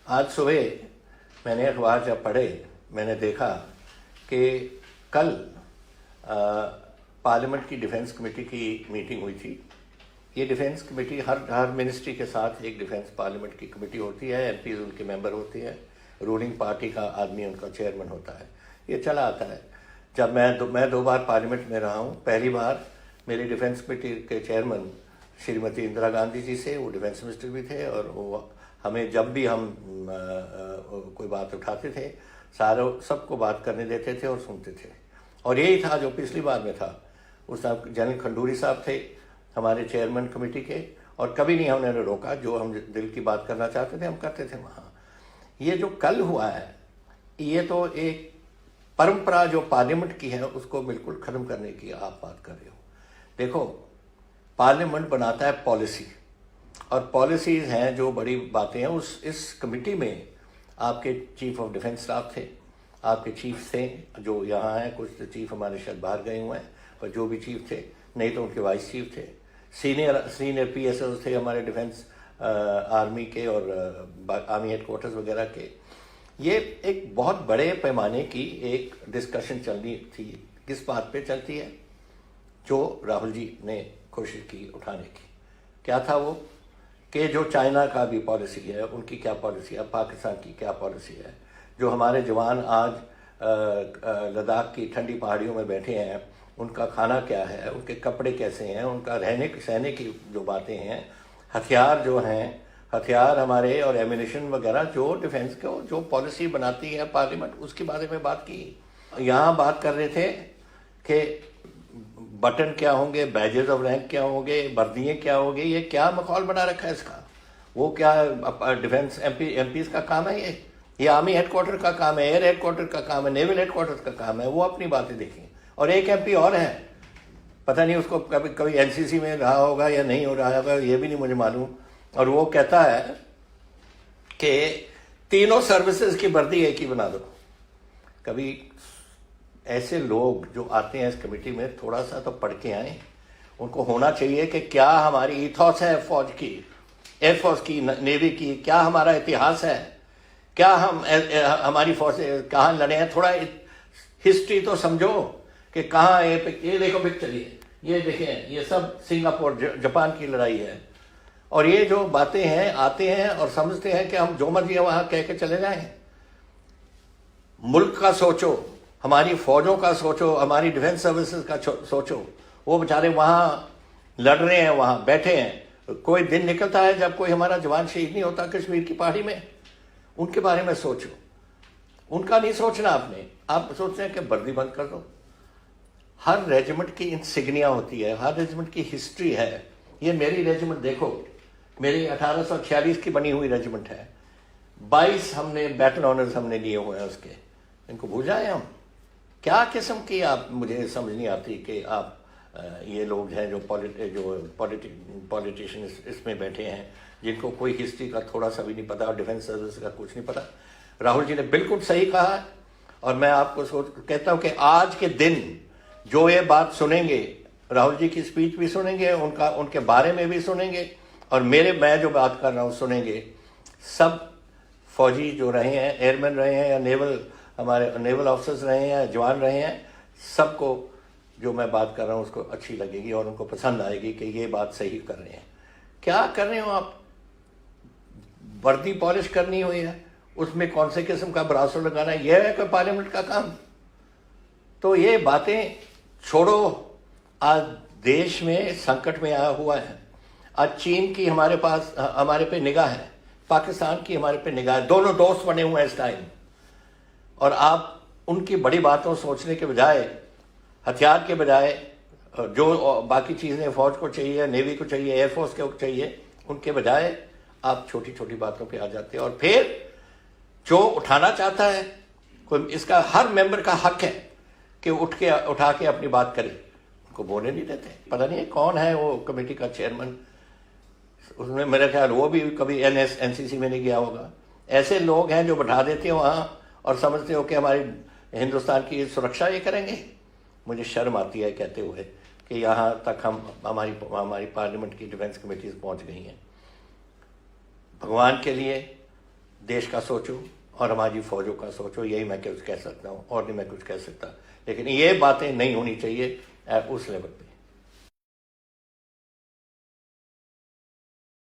आज सुबह मैंने अखबार जब पढ़े, मैंने देखा कि कल पार्लियामेंट की डिफेंस कमेटी की मीटिंग हुई थी। ये डिफेंस कमेटी हर मिनिस्ट्री के साथ एक डिफेंस पार्लियामेंट की कमेटी होती है, एमपीज उनके मेंबर होते हैं, रूलिंग पार्टी का आदमी उनका चेयरमैन होता है। ये चला आता है। जब मैं 2 बार पार्लियामेंट में रहा हूँ। पहली बार मेरी डिफेंस कमेटी के चेयरमैन श्रीमती इंदिरा गांधी जी से, वो डिफेंस मिनिस्टर भी थे, और वो हमें जब भी हम कोई बात उठाते थे सबको बात करने देते थे और सुनते थे। और यही था जो पिछली बार में था। उस टाइम जनरल खंडूरी साहब थे हमारे चेयरमैन कमेटी के, और कभी नहीं हमने रोका। जो हम दिल की बात करना चाहते थे हम करते थे वहाँ। ये जो कल हुआ है, ये तो एक परंपरा जो पार्लियामेंट की है उसको बिल्कुल खत्म करने की आप बात कर रहे हो। देखो, पार्लियामेंट बनाता है पॉलिसी, और पॉलिसीज हैं जो बड़ी बातें हैं। इस कमेटी में आपके चीफ ऑफ डिफेंस स्टाफ थे, आपके चीफ थे जो यहाँ हैं, कुछ चीफ हमारे शायद बाहर गए हुए हैं, पर जो भी चीफ थे, नहीं तो उनके वाइस चीफ थे, सीनियर PSOs थे हमारे डिफेंस आर्मी के और आर्मी हेडक्वार्टर्स वगैरह के। ये एक बहुत बड़े पैमाने की एक डिस्कशन चलनी थी। किस बात पे चलती है? जो राहुल जी ने कोशिश की उठाने की। क्या था वो? कि जो चाइना का भी पॉलिसी है, उनकी क्या पॉलिसी है, पाकिस्तान की क्या पॉलिसी है, जो हमारे जवान आज लद्दाख की ठंडी पहाड़ियों में बैठे हैं, उनका खाना क्या है, उनके कपड़े कैसे हैं, उनका सहने की जो बातें हैं, हथियार जो हैं, हथियार हमारे और एमिनेशन वगैरह जो डिफेंस को जो पॉलिसी बनाती है पार्लियामेंट, उसके बारे में बात की। यहाँ बात कर रहे थे कि बटन क्या होंगे, बैजेस ऑफ रैंक क्या होंगे, वर्दियाँ क्या होंगी, ये क्या माहौल बना रखा है इसका? वो क्या डिफेंस MPs का काम है? ये आर्मी हेडक्वार्टर का काम है, एयर हेडक्वार्टर का काम है, नेवल हेडक्वार्टर का काम है। वो अपनी बातें देखें। और एक MP और है, पता नहीं उसको कभी NCC में रहा होगा या नहीं हो रहा होगा, ये भी नहीं मुझे मालूम। और वो कहता है कि तीनों सर्विसेज की वर्दी एक ही बना दो। कभी ऐसे लोग जो आते हैं इस कमेटी में थोड़ा सा तो पढ़ के आए। उनको होना चाहिए कि क्या हमारी इथॉस है फौज की, एयरफोर्स की, नेवी की, क्या हमारा इतिहास है, क्या हमारी फौज कहाँ लड़े हैं। थोड़ा हिस्ट्री तो समझो कि कहाँ ये देखो पिक्चर, ये देखें, ये सब सिंगापुर जापान की लड़ाई है। और ये जो बातें हैं, आते हैं और समझते हैं कि हम जो मर्जी वहां कह के चले जाएं। मुल्क का सोचो, हमारी फौजों का सोचो, हमारी डिफेंस सर्विसेज का सोचो। वो बेचारे वहां लड़ रहे हैं, वहां बैठे हैं। कोई दिन निकलता है जब कोई हमारा जवान शहीद नहीं होता कश्मीर की पहाड़ी में। उनके बारे में सोचो। उनका नहीं सोचना आपने। आप सोचते हैं कि वर्दी बंद कर दो। हर रेजिमेंट की इंसिग्निया होती है, हर रेजिमेंट की हिस्ट्री है। ये मेरी रेजिमेंट देखो, मेरी 1846 की बनी हुई रेजिमेंट है। 22 हमने बैटल ऑनर्स हमने लिए हुए हैं उसके। इनको भूल जाए हम? क्या किस्म की आप, मुझे समझ नहीं आती कि आप ये लोग हैं जो पॉलिटिशियन इसमें बैठे हैं, जिनको कोई हिस्ट्री का थोड़ा सा भी नहीं पता और डिफेंस सर्विस का कुछ नहीं पता। राहुल जी ने बिल्कुल सही कहा, और मैं आपको कहता हूं कि आज के दिन जो ये बात सुनेंगे, राहुल जी की स्पीच भी सुनेंगे, उनके बारे में भी सुनेंगे, और मैं जो बात कर रहा हूँ सुनेंगे। सब फौजी जो रहे हैं, एयरमैन रहे हैं या हमारे नेवल ऑफिसर्स रहे हैं, जवान रहे हैं, सबको जो मैं बात कर रहा हूँ उसको अच्छी लगेगी और उनको पसंद आएगी कि ये बात सही कर रहे हैं। क्या कर रहे हो आप? वर्दी पॉलिश करनी हुई है, उसमें कौन से किस्म का ब्रासो लगाना है, यह है कोई पार्लियामेंट का काम? तो ये बातें छोड़ो। आज देश में संकट में आया हुआ है। आज चीन की हमारे पे निगाह है, पाकिस्तान की हमारे पे निगाह है। दोनों दोस्त बने हुए हैं इस टाइम। और आप उनकी बड़ी बातों सोचने के बजाय, हथियार के बजाय, जो बाकी चीज़ें फौज को चाहिए, नेवी को चाहिए, एयरफोर्स को चाहिए, उनके बजाय आप छोटी छोटी बातों पे आ जाते हैं। और फिर जो उठाना चाहता है कोई, इसका हर मेंबर का हक है कि उठा के अपनी बात करे। उनको बोलने नहीं देते। पता नहीं कौन है वो कमेटी का चेयरमैन, उसमें मेरा ख्याल वो भी कभी NCC में नहीं गया होगा। ऐसे लोग हैं जो बैठा देते हैं वहाँ और समझते हो कि हमारी हिंदुस्तान की सुरक्षा ये करेंगे। मुझे शर्म आती है कहते हुए कि यहाँ तक हमारी पार्लियामेंट की डिफेंस कमेटीज पहुँच गई हैं। भगवान के लिए देश का सोचो और हमारी फौजों का सोचो, यही मैं कुछ कह सकता हूँ, और नहीं मैं कुछ कह सकता। लेकिन ये बातें नहीं होनी चाहिए उस लेवल पे।